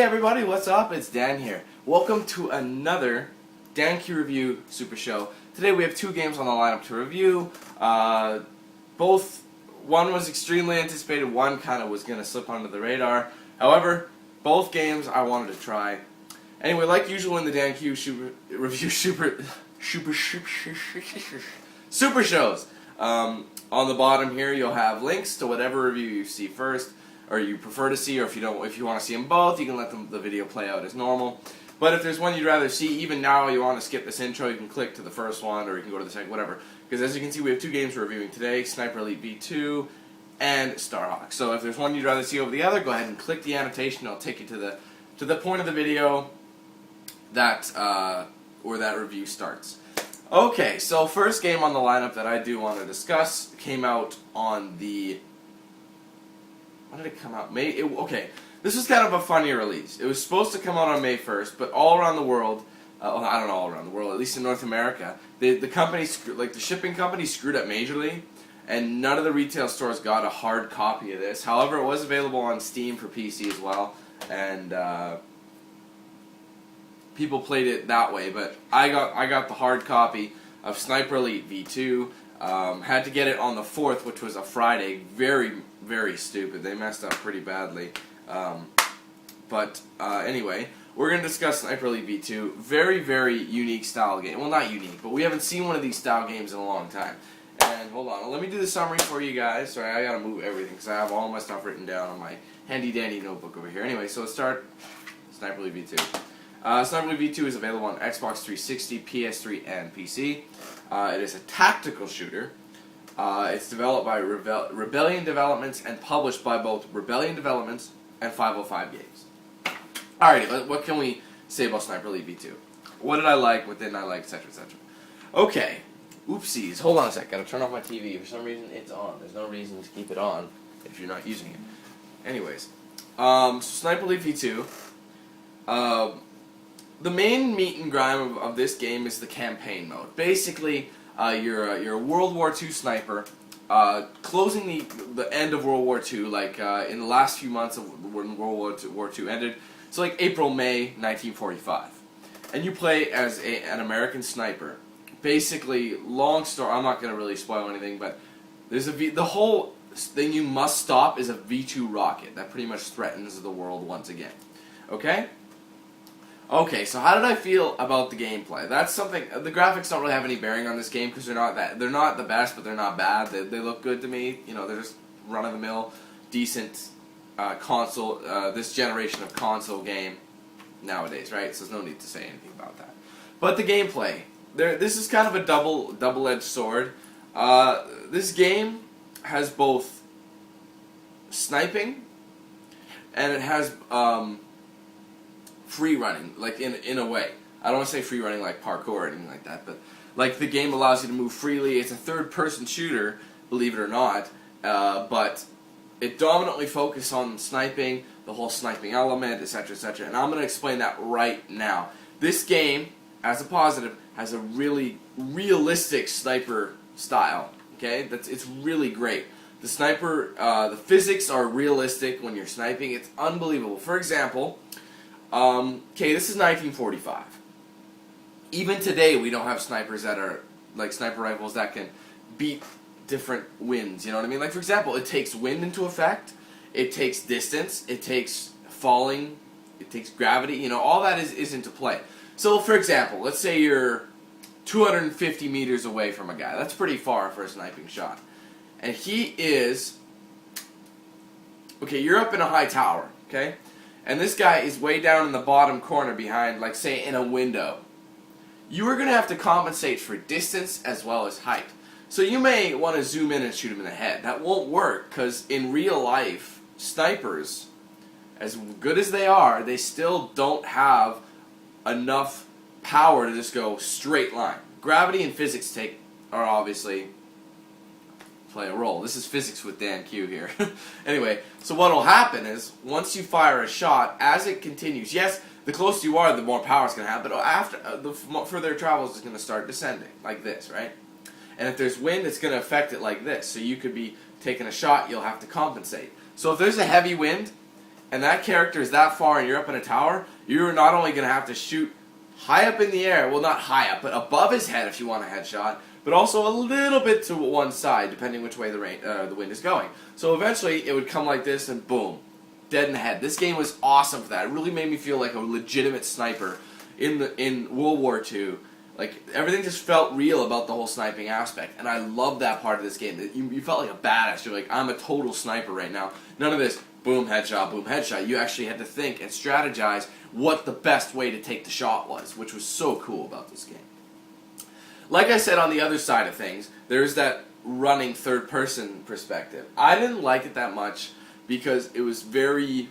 everybody, what's up? It's Dan here. Welcome to another DanQ review Super Show. Today we have two games on the lineup to review. One was extremely anticipated, one kind of was going to slip under the radar. However, both games I wanted to try. Anyway, like usual in the DanQ Super Shows. On the bottom here you'll have links to whatever review you see first, or you prefer to see, or if you want to see them both, you can let the video play out as normal. But if there's one you'd rather see, even now you want to skip this intro, you can click to the first one, or you can go to the second, whatever. Because as you can see, we have two games we're reviewing today, Sniper Elite V2 and Starhawk. So if there's one you'd rather see over the other, go ahead and click the annotation. It'll take you to the point of the video that where that review starts. Okay, so first game on the lineup that I do want to discuss came out on the... When did it come out? Okay, this was kind of a funny release. It was supposed to come out on May 1st, but all around the world, I don't know all around the world, at least in North America, the company, like the shipping company, screwed up majorly, and none of the retail stores got a hard copy of this. However, it was available on Steam for PC as well, and people played it that way. But I got the hard copy of Sniper Elite V2. Had to get it on the 4th, which was a Friday. Very stupid. They messed up pretty badly. Anyway, we're going to discuss Sniper Elite V2. Very unique style game. Well, not unique, but we haven't seen one of these style games in a long time. And hold on, let me do the summary for you guys. Sorry, I gotta move everything because I have all my stuff written down on my handy dandy notebook over here. Anyway, so let's start Sniper Elite V2. Sniper Elite V2 is available on Xbox 360, PS3, and PC. It is a tactical shooter. It's developed by Rebellion Developments and published by both Rebellion Developments and 505 Games. Alrighty, what can we say about Sniper Elite V2? What did I like, what didn't I like, etc., etc. Okay, oopsies. Hold on a sec, gotta turn off my TV. For some reason, it's on. There's no reason to keep it on if you're not using it. Anyways, Sniper Elite V2. The main meat and grime of this game is the campaign mode. Basically, you're a World War II sniper, closing the end of World War II, like in the last few months of when World War II ended. So like April, May 1945, and you play as an American sniper. Basically, long story. I'm not gonna really spoil anything, but there's the whole thing you must stop is a V2 rocket that pretty much threatens the world once again. Okay. Okay, so how did I feel about the gameplay? That's something. The graphics don't really have any bearing on this game because they're not the best, but they're not bad. They look good to me. You know, they're just run of the mill, decent console. This generation of console game nowadays, right? So there's no need to say anything about that. But the gameplay, this is kind of a double-edged sword. This game has both sniping and it has free running, like in a way. I don't want to say free running like parkour or anything like that, but like the game allows you to move freely. It's a third-person shooter, believe it or not, but it dominantly focuses on sniping, the whole sniping element, etc., etc. And I'm going to explain that right now. This game, as a positive, has a really realistic sniper style. Okay, it's really great. The sniper, the physics are realistic when you're sniping. It's unbelievable. For example. Okay, this is 1945. Even today, we don't have snipers that are, like sniper rifles that can beat different winds, you know what I mean? Like, for example, it takes wind into effect, it takes distance, it takes falling, it takes gravity, you know, all that is into play. So, for example, let's say you're 250 meters away from a guy. That's pretty far for a sniping shot. And he is, okay, you're up in a high tower, okay? And this guy is way down in the bottom corner behind, like, say, in a window. You are going to have to compensate for distance as well as height. So you may want to zoom in and shoot him in the head. That won't work, because in real life, snipers, as good as they still don't have enough power to just go straight line. Gravity and physics are obviously play a role. This is physics with DanQ here. Anyway, so what will happen is, once you fire a shot, as it continues, yes, the closer you are, the more power it's going to have, but after the further it travels, it's going to start descending, like this, right? And if there's wind, it's going to affect it like this. So you could be taking a shot, you'll have to compensate. So if there's a heavy wind, and that character is that far and you're up in a tower, you're not only going to have to shoot high up in the air, well, not high up, but above his head if you want a headshot, but also a little bit to one side, depending which way the wind is going. So eventually, it would come like this, and boom, dead in the head. This game was awesome for that. It really made me feel like a legitimate sniper in World War II. Like, everything just felt real about the whole sniping aspect, and I love that part of this game. You felt like a badass. You're like, I'm a total sniper right now. None of this boom, headshot, boom, headshot. You actually had to think and strategize what the best way to take the shot was, which was so cool about this game. Like I said, on the other side of things, there's that running third-person perspective. I didn't like it that much because it was very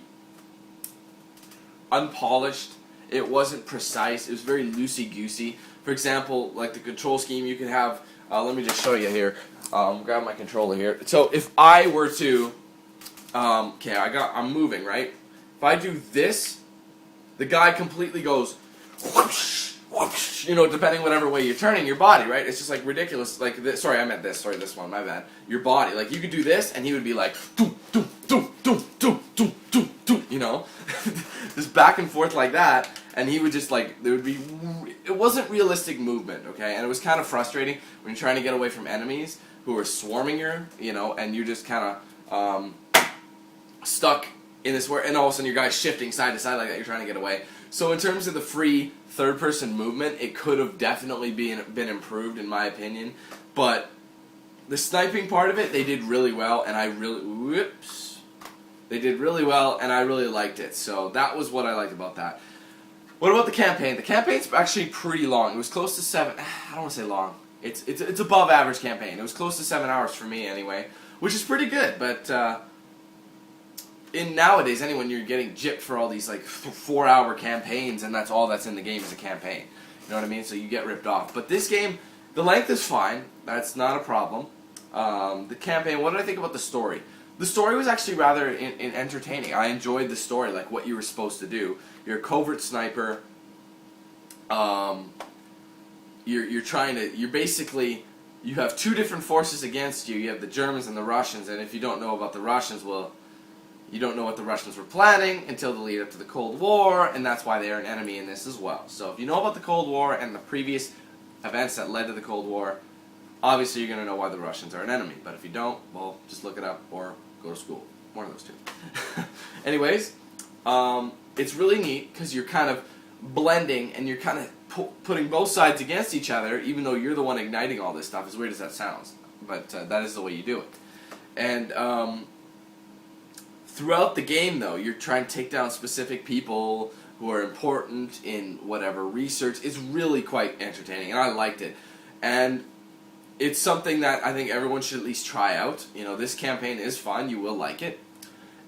unpolished. It wasn't precise. It was very loosey-goosey. For example, like the control scheme, you can have... let me just show you here. Grab my controller here. So if I were to... okay, I'm moving, right? If I do this, the guy completely goes... whoosh, whoosh, you know, depending whatever way you're turning your body, right? It's just like ridiculous. Like this, sorry, I meant this. Sorry, this one. My bad. Your body. Like you could do this, and he would be like, doom, doom, doom, doom, doom, doom, doom, doom. You know, just back and forth like that, and he would just like there would be. It wasn't realistic movement, okay, and it was kind of frustrating when you're trying to get away from enemies who are swarming you know, and you're just kind of stuck in this where, and all of a sudden your guy's shifting side to side like that. You're trying to get away. So in terms of the free third-person movement, it could have definitely been improved, in my opinion. But the sniping part of it, they did really well, and they did really well, and I really liked it. So that was what I liked about that. What about the campaign? The campaign's actually pretty long. It was close to 7. I don't want to say long. It's above average campaign. It was close to 7 hours for me anyway, which is pretty good. But in nowadays, anyone, you're getting gypped for all these like 4-hour campaigns, and that's all that's in the game is a campaign. You know what I mean? So you get ripped off. But this game, the length is fine. That's not a problem. The campaign. What did I think about the story? The story was actually rather entertaining. I enjoyed the story, like what you were supposed to do. You're a covert sniper. You're trying to. You're basically. You have two different forces against you. You have the Germans and the Russians. And if you don't know about the Russians, well, you don't know what the Russians were planning until the lead up to the Cold War, and that's why they are an enemy in this as well. So if you know about the Cold War and the previous events that led to the Cold War, obviously you're going to know why the Russians are an enemy. But if you don't, well, just look it up or go to school. One of those two. Anyways, it's really neat because you're kind of blending and you're kind of putting both sides against each other, even though you're the one igniting all this stuff. As weird as that sounds. But that is the way you do it. And throughout the game, though, you're trying to take down specific people who are important in whatever research. It's really quite entertaining, and I liked it. And it's something that I think everyone should at least try out. You know, this campaign is fun. You will like it.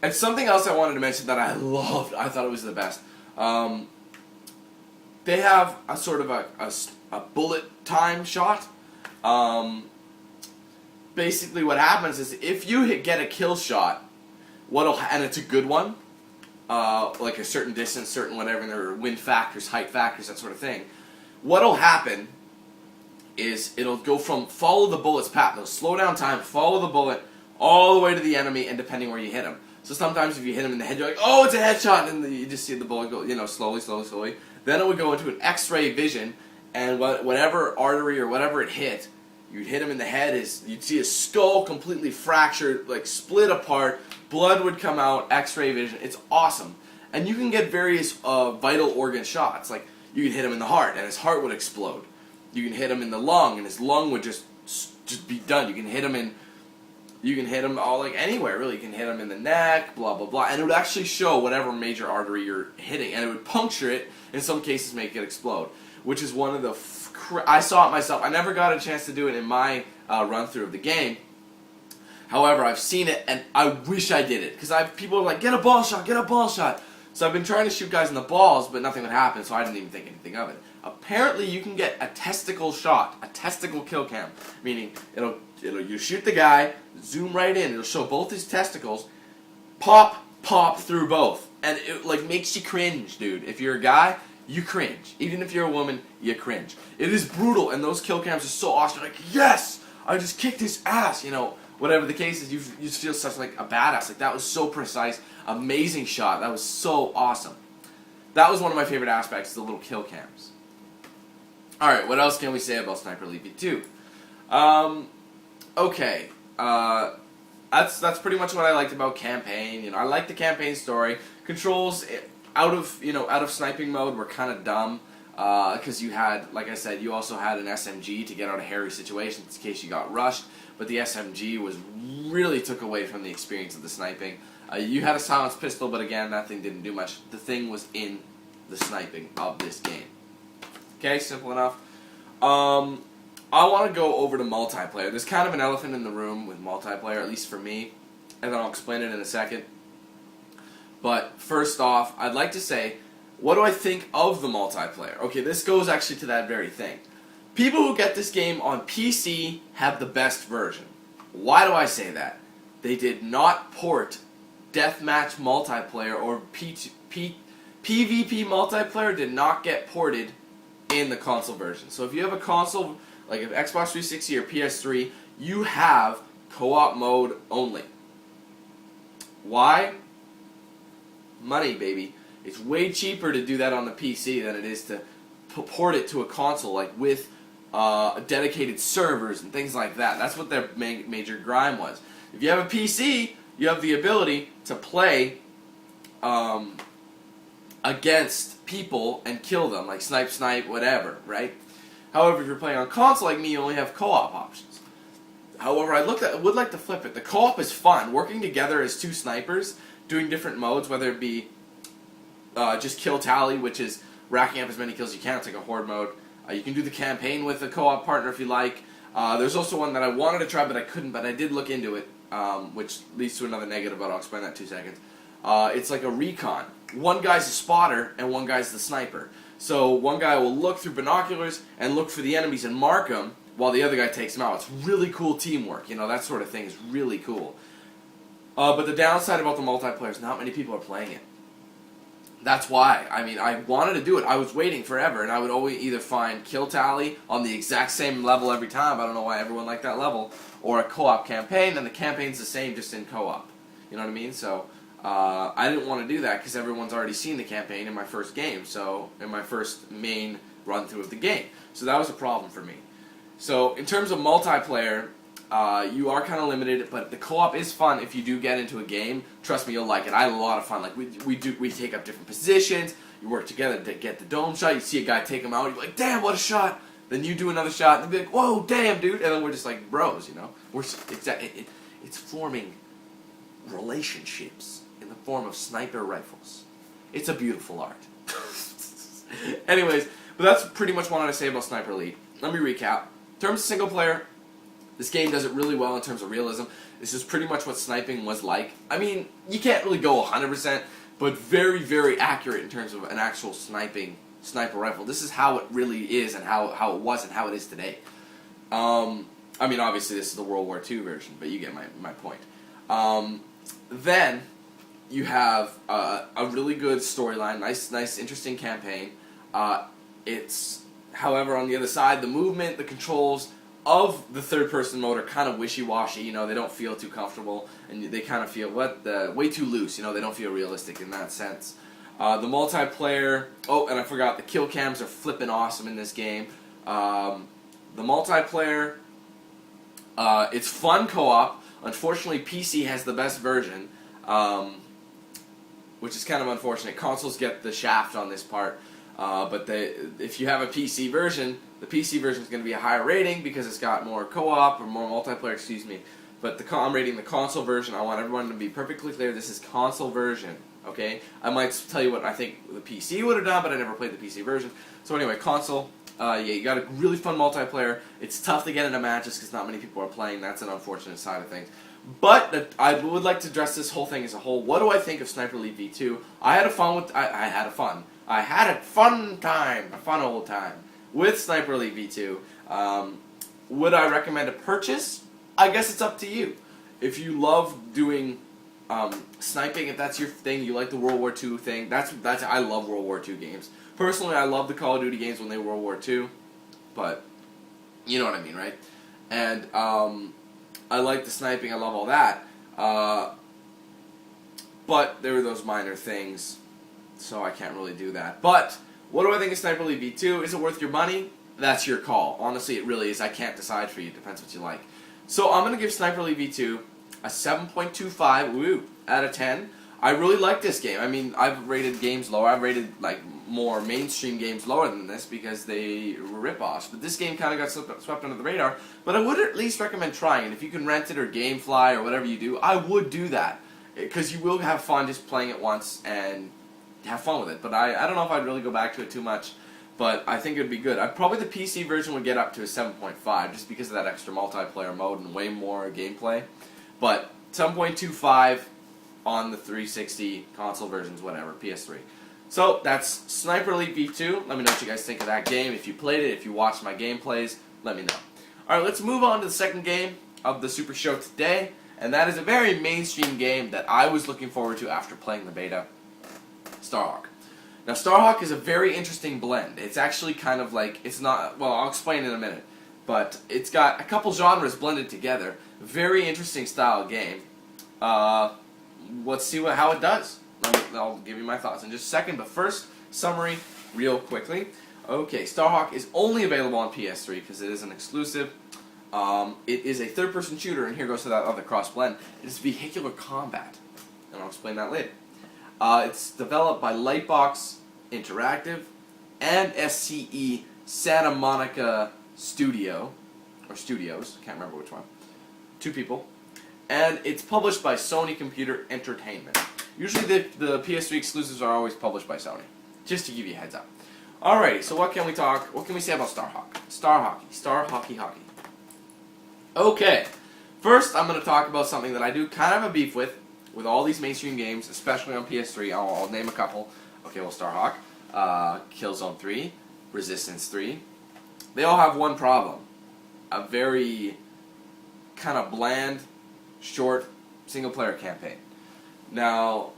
And something else I wanted to mention that I loved, I thought it was the best. They have a sort of a bullet time shot. Basically what happens is if you get a kill shot, and it's a good one, like a certain distance, certain whatever, and there are wind factors, height factors, that sort of thing. What'll happen is it'll go from follow the bullet's path, it'll slow down time, follow the bullet all the way to the enemy, and depending where you hit him. So sometimes if you hit him in the head, you're like, oh, it's a headshot, and you just see the bullet go, you know, slowly, slowly, slowly. Then it would go into an X-ray vision, and whatever artery or whatever it hit, you'd hit him in the head, you'd see his skull completely fractured, like split apart, blood would come out, X-ray vision. It's awesome. And you can get various vital organ shots. Like, you can hit him in the heart, and his heart would explode. You can hit him in the lung, and his lung would just be done. You can hit him all, like, anywhere, really. You can hit him in the neck, blah, blah, blah. And it would actually show whatever major artery you're hitting, and it would puncture it, in some cases make it explode, which is one of the... I saw it myself. I never got a chance to do it in my run-through of the game. However, I've seen it, and I wish I did it. Because people are like, get a ball shot, get a ball shot. So I've been trying to shoot guys in the balls, but nothing would happen, so I didn't even think anything of it. Apparently, you can get a testicle shot, a testicle kill cam. Meaning, you shoot the guy, zoom right in, it'll show both his testicles, pop through both. And it, like, makes you cringe, dude. If you're a guy, you cringe. Even if you're a woman, you cringe. It is brutal, and those kill cams are so awesome. You're like, yes! I just kicked his ass, you know. whatever the case is, you just feel such like a badass. Like, that was so precise, amazing shot. That was so awesome. That was one of my favorite aspects, the little kill cams. Alright, what else can we say about Sniper Elite V2? Okay, that's pretty much what I liked about campaign. You know, I liked the campaign story. Controls out of sniping mode were kind of dumb, because you had, like I said, you also had an SMG to get out of hairy situations in case you got rushed. But the SMG really took away from the experience of the sniping. You had a silenced pistol, but again, that thing didn't do much. The thing was in the sniping of this game. Okay, simple enough. I want to go over to multiplayer. There's kind of an elephant in the room with multiplayer, at least for me, and then I'll explain it in a second. But first off, I'd like to say, what do I think of the multiplayer? Okay, this goes actually to that very thing. People who get this game on PC have the best version. Why do I say that? They did not port deathmatch multiplayer or PvP multiplayer did not get ported in the console version. So if you have a console, like an Xbox 360 or PS3, you have co-op mode only. Why? Money, baby. It's way cheaper to do that on the PC than it is to port it to a console, like with dedicated servers and things like that. That's what their major grime was. If you have a PC, you have the ability to play against people and kill them, like snipe, whatever, right? However, if you're playing on console like me, you only have co-op options. However, I would like to flip it. The co-op is fun. Working together as two snipers, doing different modes, whether it be just kill tally, which is racking up as many kills as you can. It's like a horde mode. You can do the campaign with a co-op partner if you like. There's also one that I wanted to try, but I couldn't, but I did look into it, which leads to another negative, but I'll explain that in 2 seconds. It's like a recon. One guy's a spotter, and one guy's the sniper. So one guy will look through binoculars and look for the enemies and mark them, while the other guy takes them out. It's really cool teamwork. You know, that sort of thing is really cool. But the downside about the multiplayer is not many people are playing it. That's why. I mean, I wanted to do it. I was waiting forever, and I would always either find kill tally on the exact same level every time. I don't know why everyone liked that level. Or a co-op campaign, and the campaign's the same, just in co-op. You know what I mean? So, I didn't want to do that because everyone's already seen the campaign in my first game, so in my first main run-through of the game. So that was a problem for me. So, in terms of multiplayer, you are kind of limited, but the co-op is fun if you do get into a game. Trust me, you'll like it. I had a lot of fun. Like we take up different positions. You work together to get the dome shot. You see a guy take him out. You're like, damn, what a shot! Then you do another shot, and they'll be like, whoa, damn, dude! And then we're just like bros, you know. It's forming relationships in the form of sniper rifles. It's a beautiful art. Anyways, but that's pretty much what I wanted to say about Sniper Elite. Let me recap. In terms of single player, this game does it really well in terms of realism. This is pretty much what sniping was like. I mean, you can't really go 100%, but very, very accurate in terms of an actual sniper rifle. This is how it really is and how it was and how it is today. I mean, obviously this is the World War II version, but you get my point. Then you have a really good storyline, nice, interesting campaign. However, on the other side, the movement, the controls of the third-person mode are kind of wishy-washy. You know, they don't feel too comfortable, and they kind of feel way too loose. You know, they don't feel realistic in that sense. The multiplayer. Oh, and I forgot, the kill cams are flipping awesome in this game. The multiplayer. It's fun co-op. Unfortunately, PC has the best version, which is kind of unfortunate. Consoles get the shaft on this part, but if you have a PC version, the PC version is going to be a higher rating because it's got more co-op or more multiplayer, excuse me. But I'm rating the console version. I want everyone to be perfectly clear. This is console version, okay? I might tell you what I think the PC would have done, but I never played the PC version. So anyway, console. Yeah, you got a really fun multiplayer. It's tough to get into matches because not many people are playing. That's an unfortunate side of things. But I would like to address this whole thing as a whole. What do I think of Sniper Elite V2? I had a fun old time with Sniper Elite V2. Would I recommend a purchase? I guess it's up to you. If you love doing sniping, if that's your thing, you like the World War II thing. I love World War II games. Personally, I love the Call of Duty games when they were World War II, but you know what I mean, right? And I like the sniping, I love all that. But there were those minor things, so I can't really do that. But what do I think of Sniper Elite V2? Is it worth your money? That's your call. Honestly, it really is. I can't decide for you. It depends what you like. So I'm going to give Sniper Elite V2 a 7.25 out of 10. I really like this game. I mean, I've rated games lower. I've rated like more mainstream games lower than this because they were rip-offs. But this game kind of got swept under the radar. But I would at least recommend trying it. If you can rent it or GameFly or whatever you do, I would do that. Because you will have fun just playing it once and have fun with it. But I don't know if I'd really go back to it too much. But I think it would be good. Probably the PC version would get up to a 7.5 just because of that extra multiplayer mode and way more gameplay. But 7.25 on the 360 console versions, whatever, PS3. So that's Sniper Elite V2. Let me know what you guys think of that game. If you played it, if you watched my gameplays, let me know. Alright, let's move on to the second game of the Super Show today. And that is a very mainstream game that I was looking forward to after playing the beta, Starhawk. Now, Starhawk is a very interesting blend. It's actually kind of like, it's not, well, I'll explain in a minute. But it's got a couple genres blended together. Very interesting style game. Let's see how it does. I'll give you my thoughts in just a second. But first, summary real quickly. Okay, Starhawk is only available on PS3 because it is an exclusive. It is a third-person shooter, and here goes to that other cross-blend. It is vehicular combat, and I'll explain that later. It's developed by Lightbox Interactive and SCE Santa Monica Studios, can't remember which one. 2 people. And it's published by Sony Computer Entertainment. Usually the PS3 exclusives are always published by Sony, just to give you a heads up. Alrighty, so what can we say about Starhawk? Star Hockey. Okay, first I'm going to talk about something that I do kind of a beef with all these mainstream games, especially on PS3. I'll name a couple. Okay, well, Starhawk, Killzone 3, Resistance 3. They all have one problem. A very kind of bland, short, single-player campaign. Now,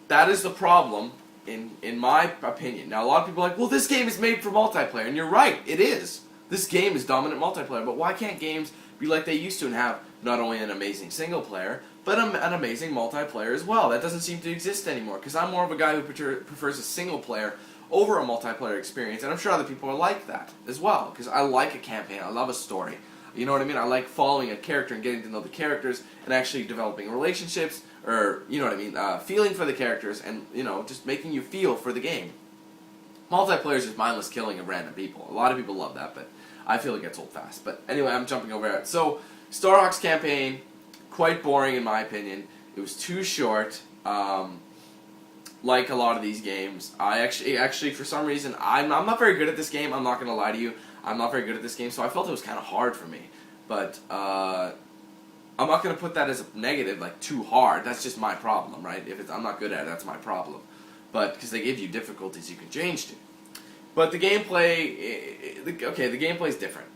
that is the problem, in my opinion. Now, a lot of people are like, well, this game is made for multiplayer, and you're right, it is. This game is dominant multiplayer, but why can't games be like they used to and have not only an amazing single-player, but an amazing multiplayer as well? That doesn't seem to exist anymore, because I'm more of a guy who prefers a single-player over a multiplayer experience, and I'm sure other people are like that as well, because I like a campaign, I love a story. You know what I mean? I like following a character and getting to know the characters and actually developing relationships, or, you know what I mean, feeling for the characters and, you know, just making you feel for the game. Multiplayer is just mindless killing of random people. A lot of people love that, but I feel it gets old fast. But anyway, I'm jumping over it. So, Starhawk's campaign, quite boring in my opinion. It was too short. Like a lot of these games, I actually for some reason, I'm not very good at this game. I'm not going to lie to you. I'm not very good at this game, so I felt it was kind of hard for me. But I'm not going to put that as a negative, like too hard. That's just my problem, right? If I'm not good at it, that's my problem. But because they give you difficulties you can change to. But the gameplay, the gameplay is different.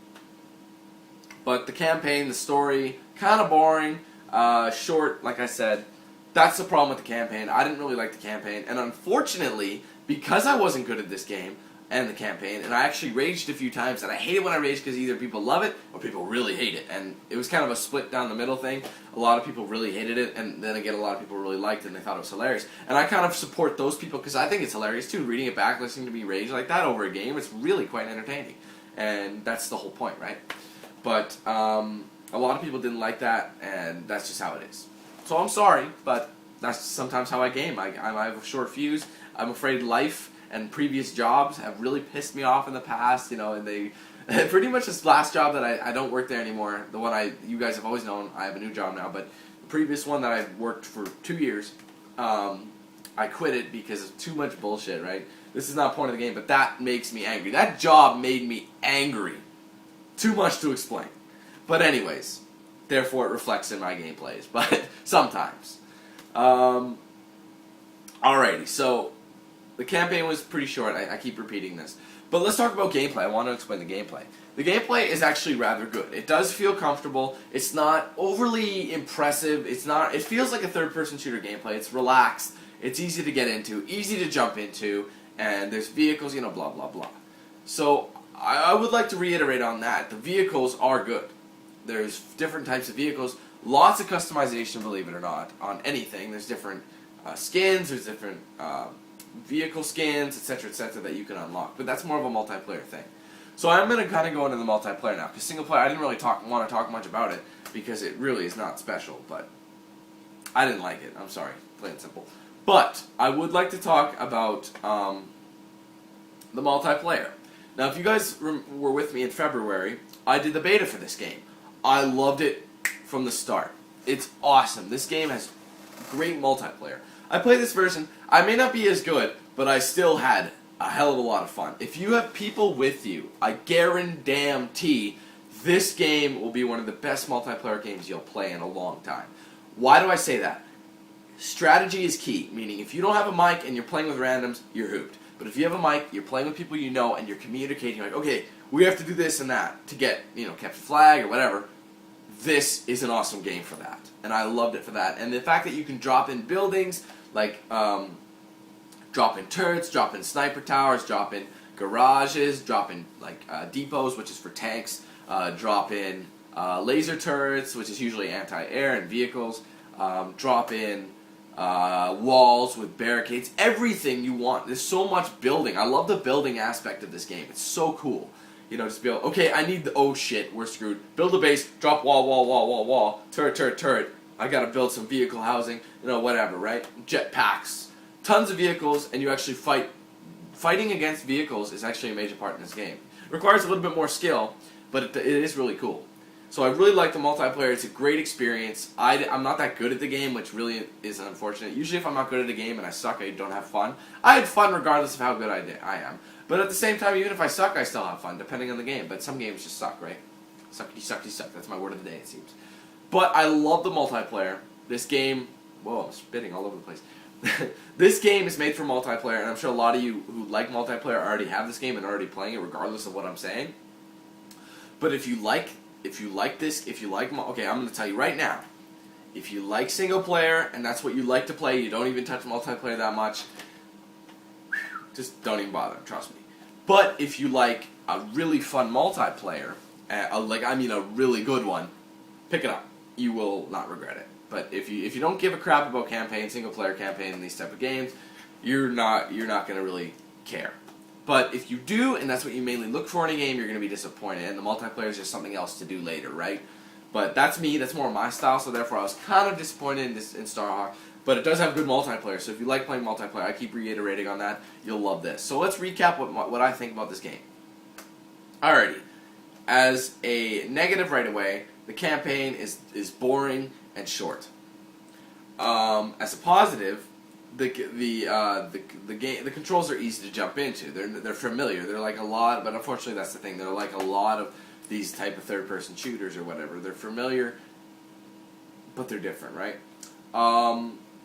But the campaign, the story, kind of boring, short, like I said. That's the problem with the campaign. I didn't really like the campaign, and unfortunately, because I wasn't good at this game and the campaign, and I actually raged a few times, and I hate it when I rage because either people love it or people really hate it, and it was kind of a split down the middle thing. A lot of people really hated it, and then again, a lot of people really liked it, and they thought it was hilarious. And I kind of support those people because I think it's hilarious too. Reading it back, listening to me rage like that over a game, it's really quite entertaining, and that's the whole point, right? But a lot of people didn't like that, and that's just how it is. So I'm sorry, but that's sometimes how I game. I have a short fuse. I'm afraid life and previous jobs have really pissed me off in the past, you know, and they pretty much this last job that I don't work there anymore, the one you guys have always known, I have a new job now, but the previous one that I worked for 2 years, I quit it because of too much bullshit, right? This is not the point of the game, but that makes me angry. That job made me angry. Too much to explain. But anyways, therefore it reflects in my gameplays, but sometimes. Alrighty, so the campaign was pretty short. I keep repeating this. But let's talk about gameplay. I want to explain the gameplay. The gameplay is actually rather good. It does feel comfortable. It's not overly impressive. It feels like a third-person shooter gameplay. It's relaxed. It's easy to get into, easy to jump into, and there's vehicles, you know, blah, blah, blah. So I would like to reiterate on that. The vehicles are good. There's different types of vehicles. Lots of customization, believe it or not, on anything. There's different skins. There's different vehicle skins, etc., that you can unlock. But that's more of a multiplayer thing. So I'm going to kind of go into the multiplayer now, because single player, I didn't really want to talk much about it, because it really is not special, but I didn't like it. I'm sorry, plain and simple. But I would like to talk about the multiplayer. Now, if you guys were with me in February, I did the beta for this game. I loved it from the start. It's awesome. This game has great multiplayer. I played this version. I may not be as good, but I still had a hell of a lot of fun. If you have people with you, I guarantee this game will be one of the best multiplayer games you'll play in a long time. Why do I say that? Strategy is key, meaning if you don't have a mic and you're playing with randoms, you're hooped. But if you have a mic, you're playing with people you know, and you're communicating like, okay, we have to do this and that to get, capture flag or whatever. This is an awesome game for that, and I loved it for that. And the fact that you can drop in buildings, like drop in turrets, drop in sniper towers, drop in garages, drop in depots, which is for tanks, drop in laser turrets, which is usually anti-air and vehicles, drop in walls with barricades, everything you want. There's so much building. I love the building aspect of this game. It's so cool. Just be able, okay, I need the, oh shit, we're screwed. Build a base, drop wall, turret. I gotta build some vehicle housing, whatever, right? Jetpacks. Tons of vehicles, and you actually fight. Fighting against vehicles is actually a major part in this game. It requires a little bit more skill, but it is really cool. So I really like the multiplayer. It's a great experience. I'm not that good at the game, which really is unfortunate. Usually if I'm not good at a game and I suck, I don't have fun. I had fun regardless of how good I am. But at the same time, even if I suck, I still have fun, depending on the game. But some games just suck, right? Suckety, suckety, suck. That's my word of the day, it seems. But I love the multiplayer. This game... Whoa, I'm spitting all over the place. This game is made for multiplayer, and I'm sure a lot of you who like multiplayer already have this game and are already playing it, regardless of what I'm saying. But if you like this, okay, I'm going to tell you right now. If you like single player, and that's what you like to play, you don't even touch multiplayer that much, just don't even bother, trust me. But if you like a really fun multiplayer, a really good one, pick it up. You will not regret it. But if you don't give a crap about single player campaign in these type of games, you're not going to really care. But if you do, and that's what you mainly look for in a game, you're going to be disappointed, and the multiplayer is just something else to do later, right? But that's me, that's more my style, so therefore I was kind of disappointed in Starhawk. But it does have good multiplayer, so if you like playing multiplayer, I keep reiterating on that, you'll love this. So let's recap what I think about this game. Alrighty. As a negative right away, the campaign is boring and short. As a positive, the controls are easy to jump into. They're familiar. They're like a lot, but unfortunately that's the thing. They're like a lot of these type of third-person shooters or whatever. They're familiar, but they're different, right?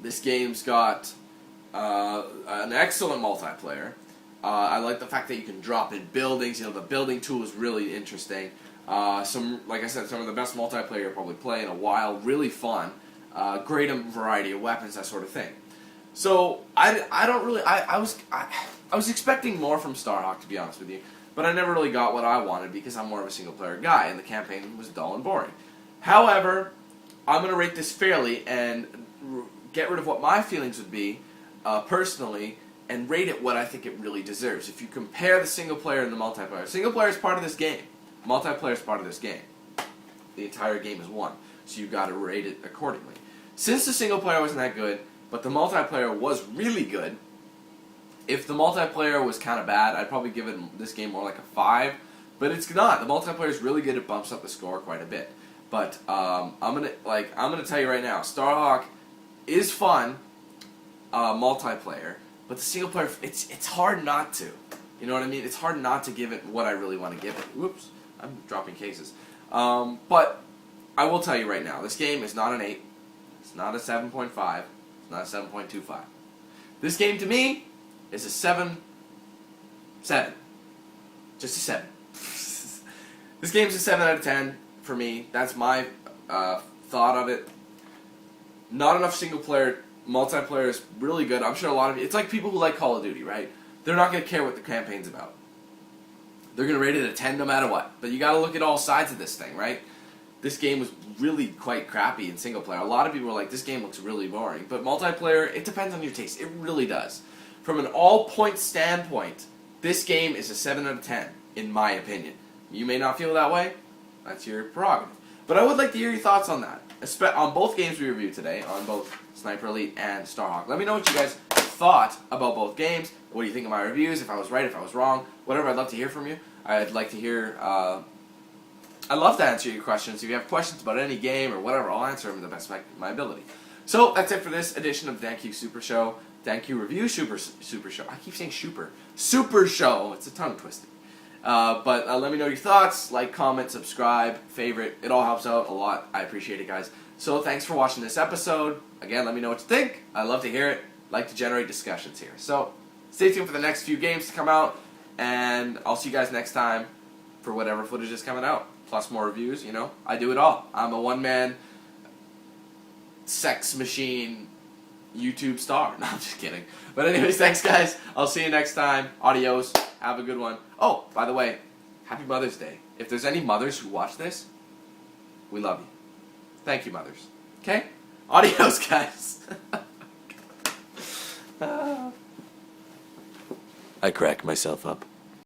This game's got an excellent multiplayer. I like the fact that you can drop in buildings. The building tool is really interesting. Like I said, some of the best multiplayer you'll probably play in a while. Really fun. Great variety of weapons, that sort of thing. So I was expecting more from Starhawk, to be honest with you, but I never really got what I wanted because I'm more of a single player guy, and the campaign was dull and boring. However, I'm going to rate this fairly and get rid of what my feelings would be personally, and rate it what I think it really deserves. If you compare the single player and the multiplayer, single player is part of this game, multiplayer is part of this game. The entire game is one, so you've got to rate it accordingly. Since the single player wasn't that good, but the multiplayer was really good, if the multiplayer was kind of bad, I'd probably give this game more like a 5, but it's not. The multiplayer is really good. It bumps up the score quite a bit. But I'm gonna tell you right now, Starhawk is fun, multiplayer, but the single player, it's hard not to. You know what I mean? It's hard not to give it what I really want to give it. Whoops, I'm dropping cases. But I will tell you right now, this game is not an 8. It's not a 7.5. It's not a 7.25. This game to me is a 7. Just a 7. This game's a 7 out of 10 for me. That's my thought of it. Not enough single player. Multiplayer is really good. I'm sure a lot of you... It's like people who like Call of Duty, right? They're not going to care what the campaign's about. They're going to rate it a 10 no matter what. But you got to look at all sides of this thing, right? this game was really quite crappy in single player. A lot of people were like, this game looks really boring. But multiplayer, it depends on your taste. It really does. From an all-point standpoint, this game is a 7 out of 10, in my opinion. You may not feel that way. That's your prerogative. But I would like to hear your thoughts on that. On both games we reviewed today, on both Sniper Elite and Starhawk. Let me know what you guys thought about both games. What do you think of my reviews? If I was right, if I was wrong, whatever. I'd love to hear from you. I'd like to hear... I'd love to answer your questions. If you have questions about any game or whatever, I'll answer them to the best of my ability. So that's it for this edition of DanQ Super Show. DanQ Review Super Show. I keep saying Super Show. It's a tongue twister. But let me know your thoughts. Like, comment, subscribe, favorite. It all helps out a lot. I appreciate it, guys. So thanks for watching this episode. Again, let me know what you think. I love to hear it. I like to generate discussions here. So stay tuned for the next few games to come out. And I'll see you guys next time for whatever footage is coming out. Plus more reviews, you know. I do it all. I'm a one-man sex machine YouTube star. No, I'm just kidding. But anyways, thanks, guys. I'll see you next time. Adios. Have a good one. Oh, by the way, happy Mother's Day. If there's any mothers who watch this, we love you. Thank you, mothers. Okay? Adios, guys. I crack myself up.